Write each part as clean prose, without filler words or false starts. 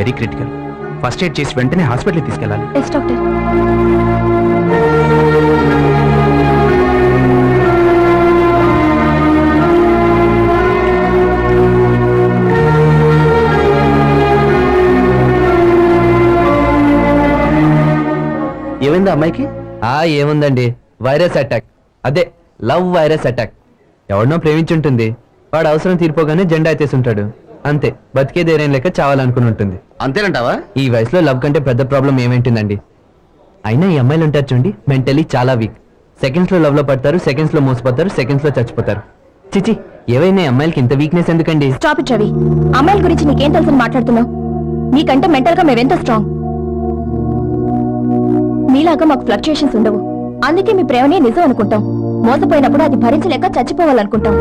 Very critical. First aid చేసి వెంటనే హాస్పిటల్కి తీసుకెళ్ళాలి. Yes doctor. ఏమైంది అమ్మాయికి? ఏముందండి, వైరస్ అటాక్. అదే లవ్ వైరస్ అటాక్. ఎవరినో ప్రేమించుంటుంది, వాడు అవసరం తీరిపోగానే జెండా ఎత్తేసుంటాడు. అంతే, బతికేదేరేం లేక చావాలనుకుని ఉంటుంది. అంతేనంటావా? ఈ వయసులో లవ్ కంటే పెద్ద ప్రాబ్లం ఏమేంటుందండి? అయినా ఈ అమ్మాయిలు ఉంటారు చూడండి, మెంటలీ చాలా వీక్. సెకండ్స్ లో లవ్ లో పడతారు, సెకండ్స్ లో మోసపోతారు, సెకండ్స్ లో చచ్చిపోతారు. చిచి, ఏవైనా అమ్మాయిలకి ఇంత వీక్నెస్ ఎందుకండి? Stop it Ravi. అమ్మాయిల గురించి నీకేం తెలుసని మాట్లాడుతున్నావు? నీకంటే మెంటల్ గా మేమెంత స్ట్రాంగ్. మీలాగా మాకు ఫ్లక్చుయేషన్స్ ఉండవు. అందుకే మీ ప్రేమనే నిజం అనుకుంటాం. మోసపోయినప్పుడు అది భరించలేక చచ్చిపోవాలనుకుంటాం.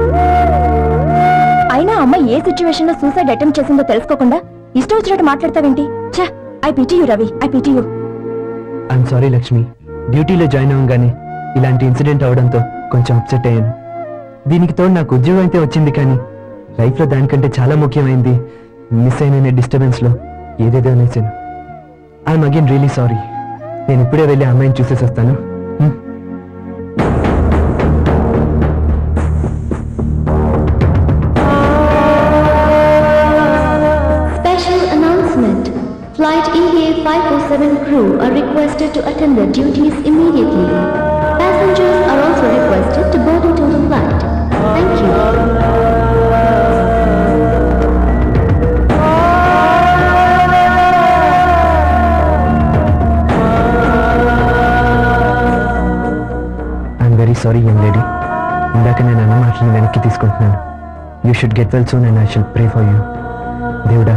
అయినా అమ్మాయి ఏ సిచ్యువేషన్ లో సూసైడ్ అటెంప్ట్ చేసిందో తెలుసుకోకుండా ఇష్టం వచ్చినట్టు మాట్లాడతావేంటి? ఛా, I pity you Ravi, I pity you. I'm sorry Lakshmi, డ్యూటీలో జాయిన్ అవ్వగానే ఇలాంటి ఇన్సిడెంట్ అవడంతో కొంచెం అప్సెట్ అయ్యాను. దీనికి తోడు నాకు ఉద్యోగం అయితే వచ్చింది, కానీ లైఫ్ లో దానికంటే చాలా ముఖ్యమైంది మిస్ అయిన డిస్టర్బెన్స్ లో ఏదేదో అనేసాను. I'm again really sorry. నేను ఇప్పుడే వెళ్ళి అమ్మాయిని చూసేసి వస్తాను. Flight EVA 547 crew are requested to attend their duties immediately. Passengers are also requested to board into the flight. Thank you. I'm very sorry, young lady. ఇందాక నేను అన్న మాటలను వెనక్కి తీసుకుంటున్నాను. You should get well soon and I shall pray for you. దేవుడా,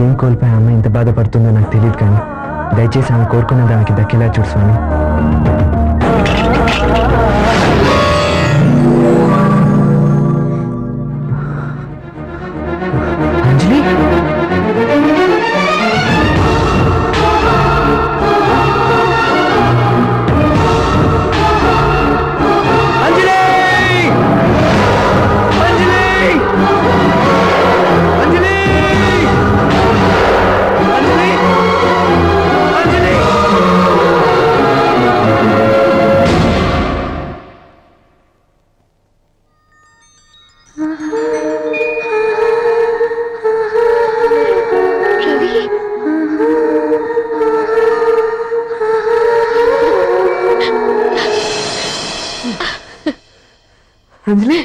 ఏం కోల్పోయి అమ్మాయి ఇంత బాధపడుతుందో నాకు తెలియదు, కానీ దయచేసి ఆమె కోరుకున్న దానికి దక్కేలా చూడు స్వామి. Anjali, Anjali, My God. Ravi.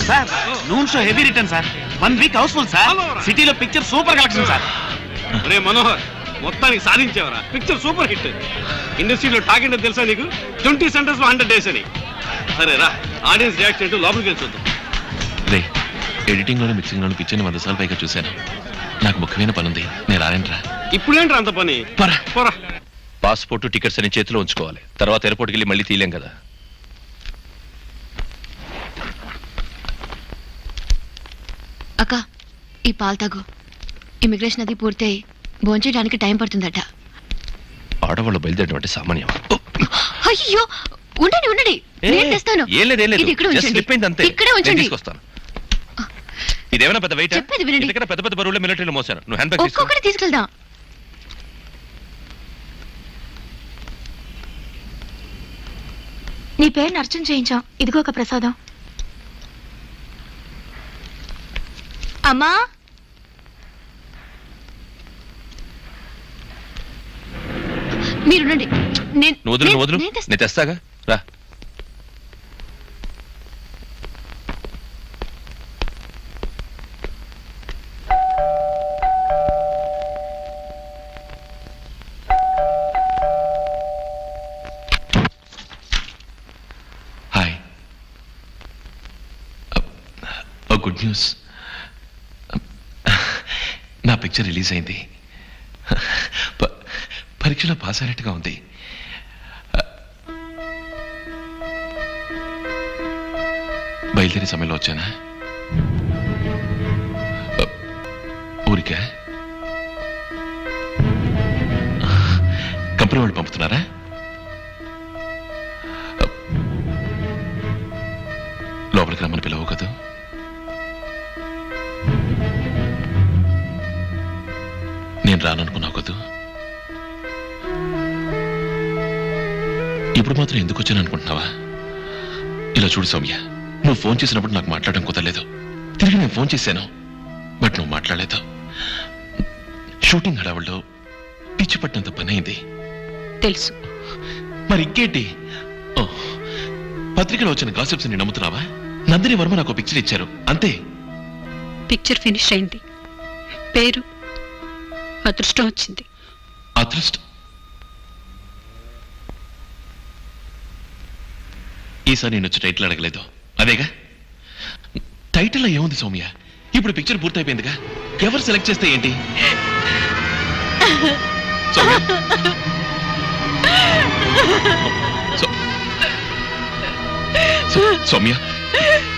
Sir, noon show heavy return sir. 1 week house full sir. సిటీలో పిక్చర్ సూపర్ కలెక్షన్ సార్. రే మనోహర్, మొత్తానికి సాధించేవరా, పిక్చర్ సూపర్ హిట్. ఇండస్ట్రీలో టాక్ ఏంటో తెలుసా నీకు? 20 సెంటర్స్ లో 100 days అని. సరే రా, ఆడియన్స్ రియాక్షన్ ఏంటో లోపలికి వెళ్ళి చూద్దాం. రే, ఎడిటింగ్ లోనే మిక్సింగ్ లోనే పిక్చర్ని 100 సార్లు పైగా చూశాను. నాకు ముఖ్యమైన పని ఉంది, నేను రాలేంట్రా. ఇప్పుడేంట్రా అంత పని? పోరా. పాస్పోర్ట్ టికెట్స్ అని చేతిలో ఉంచుకోవాలి, తర్వాత ఎయిర్పోర్ట్కి వెళ్ళి మళ్ళీ తీయలేం కదా. అక్క, ఈ పాలు తాగు. ఇమిగ్రేషన్ అది పూర్తయి భోంచేయడానికి టైం పడుతుందట. ఆడవాళ్ళు బయలుదేరడం అంటే సామాన్యం. అయ్యో, ఉండండి ఉండండి, నేను తెస్తాను. ఇది ఇక్కడ ఉంచండి. ఇక్కడే ఉంచండి. ఇదేమైనా పెద్ద వెయిట్? చెప్పేది వినండి. ఇక్కడ పెద్ద పెద్ద బరువులు మిలిటరీలో మోసాను. నువ్వు హ్యాండ్ బ్యాగ్ తీసుకో. ఒక్కొక్కటి తీసుకెళ్దాం. నీ పేరుని అర్చన చేయించాం. ఇదిగో ఒక ప్రసాదం. అమ్మా, మీరుండండి. నువ్వు వదులు, నేను తెస్తాగా, రా. హాయ్. Good news. నా పిక్చర్ రిలీజ్ అయింది. పరీక్షలో పాస్ అయినట్టుగా ఉంది. బయలుదేరే సమయంలో వచ్చానా? ఊరికా? కంపెనీ వాళ్ళు పంపుతున్నారా? లోపలికి రమ్మని పిలవు కదా. నేను రాననుకున్నావు కదూ. ఇప్పుడు మాత్రం ఎందుకు వచ్చాను అనుకుంటున్నావా? ఇలా చూడు సౌమ్య, నువ్వు ఫోన్ చేసినప్పుడు నాకు మాట్లాడడం కుదరలేదు. తిరిగి నేను ఫోన్ చేశాను, బట్ నువ్వు మాట్లాడలేదు. షూటింగ్ హడావుల్లో పిచ్చి పట్టినంత పని అయింది. తెలుసు. మరి ఇంకేంటి? ఓ, పత్రికలో వచ్చిన గాసిప్స్ ని నమ్ముతున్నావా? నందిని వర్మ నాకు పిక్చర్ ఇచ్చారు, అంతే. పిక్చర్ ఫినిష్ అయింది, పేరు అదృష్టం వచ్చింది. అదృష్టం? ఈసారి నేను వచ్చి టైటిల్ అడగలేదు, అదేగా. టైటిల్లో ఏముంది సౌమ్య? ఇప్పుడు పిక్చర్ పూర్తయిపోయిందిగా, ఎవరు సెలెక్ట్ చేస్తే ఏంటి? సౌమ్య, సౌమ్య,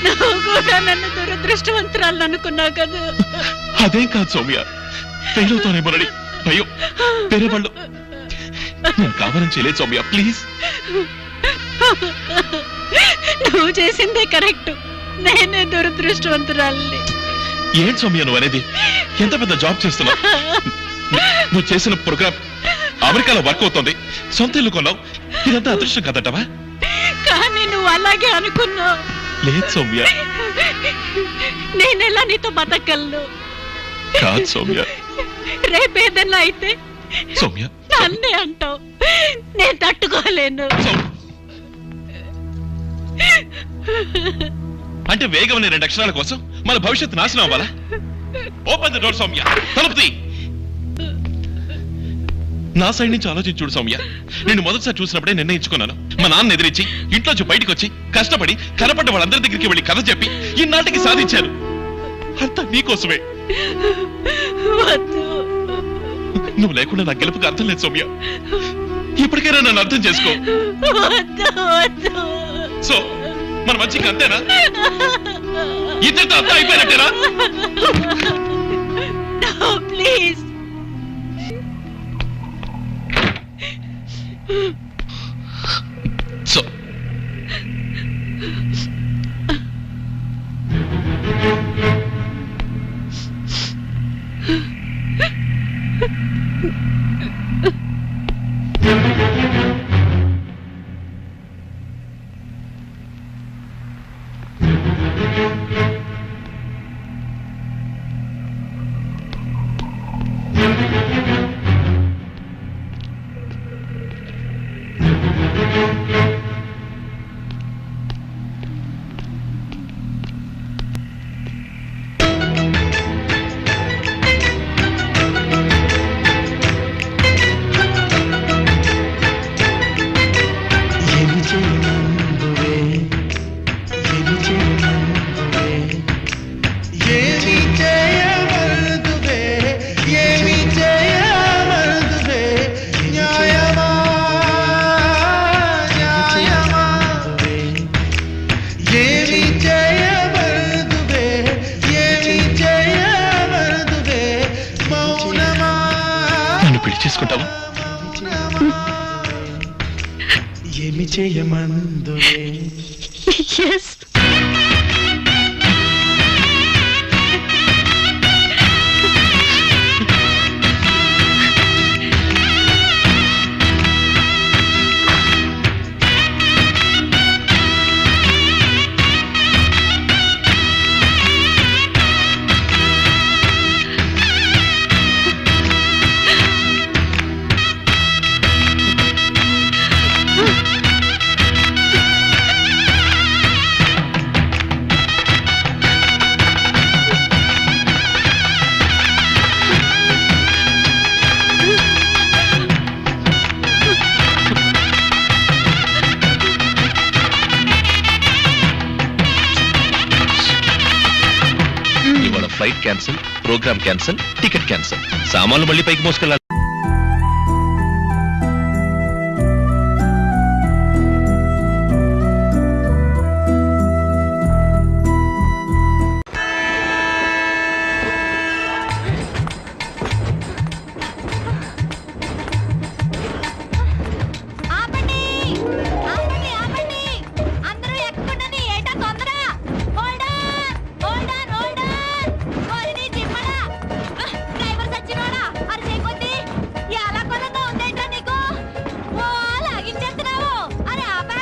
నువ్వు కూడా నన్ను దురదృష్టవంతురాలు అనుకున్నావు కదా. అదేం కాదు సౌమ్య, ఫెయిల్ అవుతానేమోనని భయం. వేరే వాళ్ళు నేను కావాలని చేయలేదు సౌమ్య, ప్లీజ్. నువ్వు చేసిందే కరెక్ట్, నేనే దురదృష్టవంతురాలి. ఏంటి సౌమ్య నువ్వు అనేది? ఎంత పెద్ద జాబ్ చేస్తున్నావు. నువ్వు చేసిన ప్రోగ్రామ్ అమెరికాలో వర్క్ అవుతుంది, సొంత ఇల్లు కొన్నావు, ఇదంతా అదృష్టం కదటవా? కానీ నువ్వు అలాగే అనుకున్నావు. లేదు సౌమ్య. నేనెలా నీతో బతకగలను? కాదు సౌమ్య. రేపేదన్నా అయితే సౌమ్య, నన్నే అంటావు, నేను తట్టుకోలేను. అంటే వేగం 2 అక్షరాల కోసం మన భవిష్యత్తు నాశనం అవ్వాలా? ఓపెన్ ద డోర్ సౌమ్య, తలుపు తీ. నా సైడ్ నుంచి ఆలోచించి చూడు సౌమ్య. నేను మొదటిసారి చూసినప్పుడే నిర్ణయించుకున్నాను. మా నాన్న ఎదిరించి ఇంట్లోంచి బయటకు వచ్చి కష్టపడి కనపడ్డ వాళ్ళందరి దగ్గరికి వెళ్ళి కథ చెప్పి ఈనాటికి సాధించాను. అంతా నీకోసమే. నువ్వు లేకుండా నా గెలుపుకి అర్థం లేదు సౌమ్య. ఇప్పటికైనా నన్ను అర్థం చేసుకో. సో మన మంచిగా అంతేనా? ఇద్దరితో అంతా అయిపోయినట్టేనా? ప్లీజ్. సో చేసుకుంటావా? ఏమి చేయమందువే? Yes. Flight cancel, program cancel, ticket cancel. సామాన్లు మళ్ళీ పైకి మోసుకెళ్ళాలి. ఆపండి ఆపండి ఆపండి అందరూ ఎక్కుండండి ఏటా తొందర hold on hold on hold on ఓరిని చిమ్మడా డ్రైవర్ సచ్చినోడా అరిసే కొద్ది ఎలా కొలంగా ఉందేంట్రా నీకు ఓ లాగించేస్తున్నావు అరే ఆపా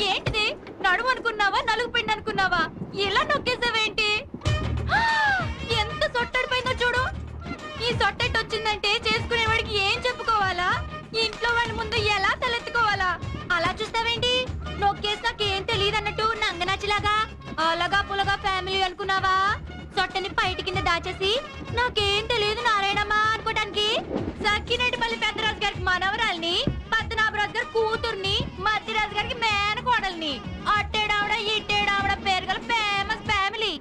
ఏంటిది నడుము అనుకున్నావా నలుగు పిండి అనుకున్నావా ఇలా నొక్కేసావేంటి ఎంత సొట్టడిపోయిందో చూడు ఈ సొట్టెట్ వచ్చిందంటే చేసుకునేవాడికి ఏం చెప్పుకోవాలా ఇంట్లో వాళ్ళ ముందు ఎలా తలెత్తుకోవాలా అలా చూస్తావేంటి నొక్కేసి నాకేం తెలియదు అన్నట్టు నంగనాచిలాగా అలాగా పులగా ఫ్యామిలీ అనుకున్నావా సొట్టని బయట కింద దాచేసి నాకేం తెలియదు నారాయణమ్మా అనుకోటానికి సక్కినేటిపల్లి పెద్దరాజు గారికి మనవరాల్ని పద్మనాభరాజు గారి కూతుర్ని మధ్యరాజు గారికి మేనకోడల్ని అట్టేడావిడ ఇట్టేడావిడ పేరు గల ఫేమస్ ఫ్యామిలీ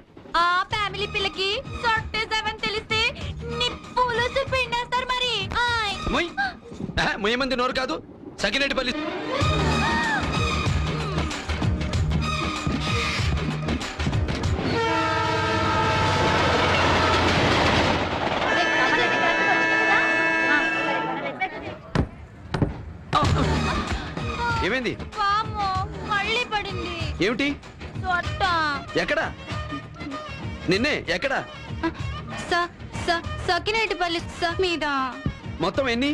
ఆ ఫ్యామిలీ పిల్లకి సొట్టేసావని తెలిస్తే నిప్పులుసు పిండేస్తారు మరి ఆయ్. మొయ్యమంది నోరు కాదు సకినేటిపల్లి. ఏమైంది? వామ్మో, మళ్ళీ పడింది ఏమిటి? సొట్ట ఎక్కడ? నిన్నే ఎక్కడ? సకినేటిపల్లి మీద మొత్తం ఎన్ని?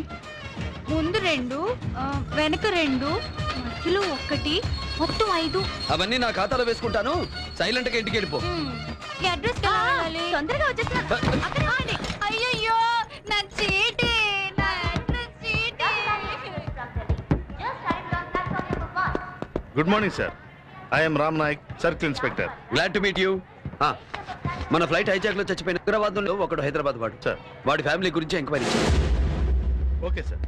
ముందు 2 వెనక 2 మధ్యలో 1 మొత్తం 5 అవన్నీ నా ఖాతాలో వేసుకుంటాను. సైలెంట్ గా ఇంటికి వెళ్ళిపో. అడ్రస్ కావాలి తొందరగా వచ్చేస్తున్నా అయ్యయ్యో నా చీటీ నా అడ్రస్ చీటీ good morning sir. I'm Ram Naik, circle inspector. Glad to meet you. మన ఫ్లైట్ హైజాక్ లో చచ్చిపోయిన హైదరాబాద్ లో ఒకడు హైదరాబాద్ వాడు సార్. వాడి ఫ్యామిలీ గురించి ఎంక్వైరీ చేయండి. Okay sir.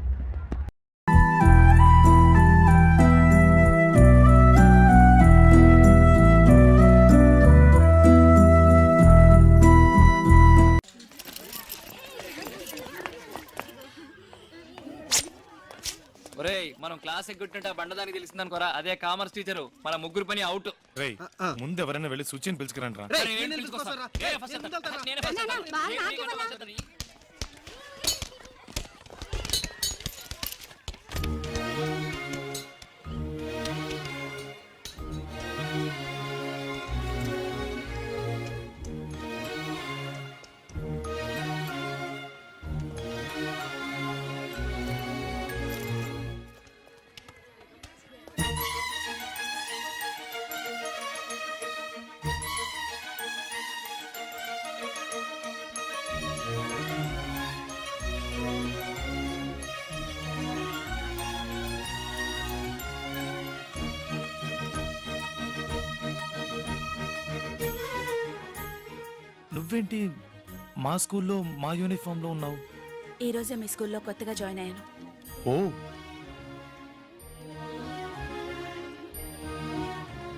మనం క్లాస్ ఎగ్గుంటుంటే బండదానికి తెలిసింది అనుకోరా, అదే కామర్స్ టీచరు మన ముగ్గురు పని అవుట్. ముందు ఎవరైనా వెళ్ళి సూచన పిలుచుకురండి రా. నువ్వేంటి మా స్కూల్లో మా యూనిఫామ్ లో ఉన్నావు? ఈ రోజే మీ స్కూల్లో కొత్తగా జాయిన్ అయ్యాను. ఓ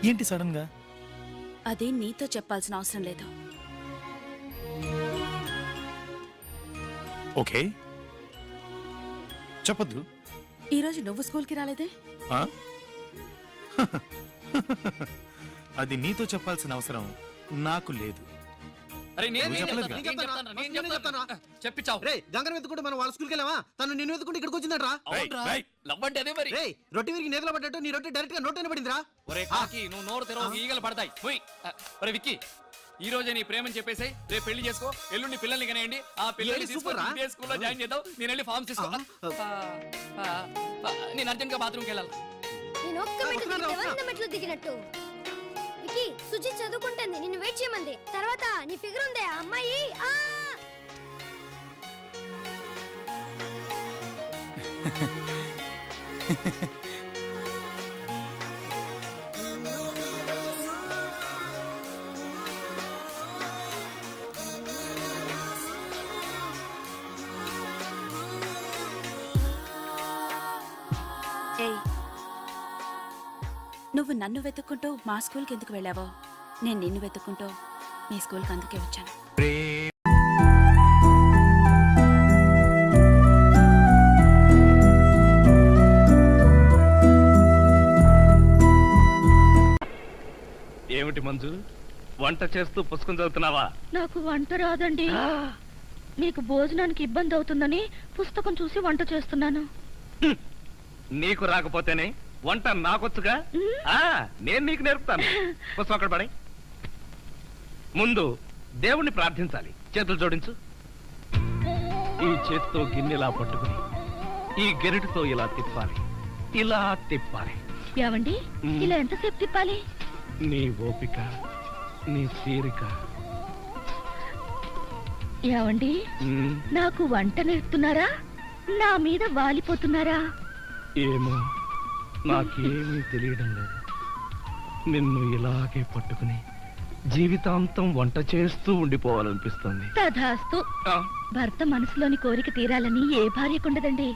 ఏంటి సడన్ గా? అది నీతో చెప్పాల్సిన అవసరం లేదు. ఓకే చెప్పద్దు. ఈ రోజు నువ్వు స్కూల్కి రాలేదే? ఆ? అది నీతో చెప్పాల్సిన అవసరం నాకు లేదు. చెప్పించావు గంగను వెతుకుంటే మనం వాళ్ళ స్కూల్కి వెళ్ళావా? తను నిన్ను వెతుకుంటే ఇక్కడికి వచ్చిందట్రా. లవ్వంటే అదే మరి. రొట్టె విరిగి నేతలో పడ్డట్టు నీ రొట్టె డైరెక్ట్ గా నోట్ పడిందిరా. ఒరే కాకి, నువ్వు నోరు తెరవ ఈగలు పడతాయి. ఒరే విక్కీ, ఈ రోజే నీ ప్రేమని చెప్పేసి రేపు పెళ్లి చేసుకో, ఎల్లుండి పిల్లల్ని కనేయండి. ఆ పిల్లల్ని తీసుకొని స్కూల్లో జాయిన్ చేద్దాం. నేను వెళ్ళి ఫార్మ్స్ తీసుకో. నేను అర్జెంట్ గా బాత్రూమ్కి వెళ్ళాలి. నేను ఒక్క మెట్లు దిగినట్టు వికీ సుజి చదువుకుంటుంది, నిన్ను వెయిట్ చేయమంది. తర్వాత నీ ఫిగర్ ఉందే ఆ అమ్మాయి. నువ్వు నన్ను వెతుక్కుంటూ మా స్కూల్కి ఎందుకు వెళ్ళావో నేను నిన్ను వెతుక్కుంటూ మీ స్కూల్కి అందుకే వచ్చాను. ఏమిటి మంజు, వంట చేస్తూ పుస్తకం చదువుతున్నావా? నాకు వంట రాదండి. మీకు భోజనానికి ఇబ్బంది అవుతుందని పుస్తకం చూసి వంట చేస్తున్నాను. నీకు రాకపోతేనే వంట నాకొచ్చుగా. నేను నీకు నేర్పుతాను. పుస్తకం అక్కడ పడే. ముందు దేవుణ్ణి ప్రార్థించాలి. చేతులు జోడించు. ఈ చేత్తో గిన్నెలా పట్టుకుని ఈ గెరిటితో ఇలా తిప్పాలి, ఇలా తిప్పాలి. ఏవండి, ఇలా ఎంతసేపు తిప్పాలి? నీ ఓపిక, నీ తీరిక. ఏవండి, నాకు వంట నేర్పుతున్నారా, నా మీద వాలిపోతున్నారా? ఏమో, నాకేమీ తెలియడం లేదు. నిన్ను ఇలాగే పట్టుకుని జీవితాంతం వంట చేస్తూ ఉండిపోవాలనిపిస్తుంది. తధాస్తు. భర్త మనసులోని కోరిక తీరాలని ఏ భార్యకుండదండి.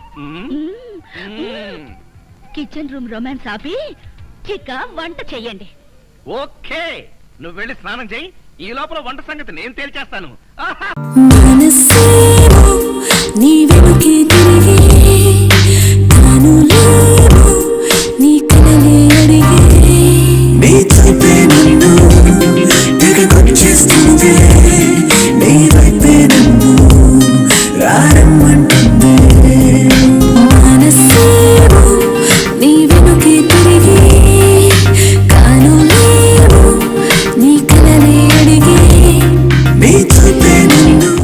కిచెన్ రూమ్ రొమాన్స్ ఆపి చిక్క వంట చెయ్యండి. ఓకే, నువ్వు వెళ్ళి స్నానం చేయి. ఈ లోపల వంట సంగతి నేను తేల్చేస్తాను. నీ వెనుకే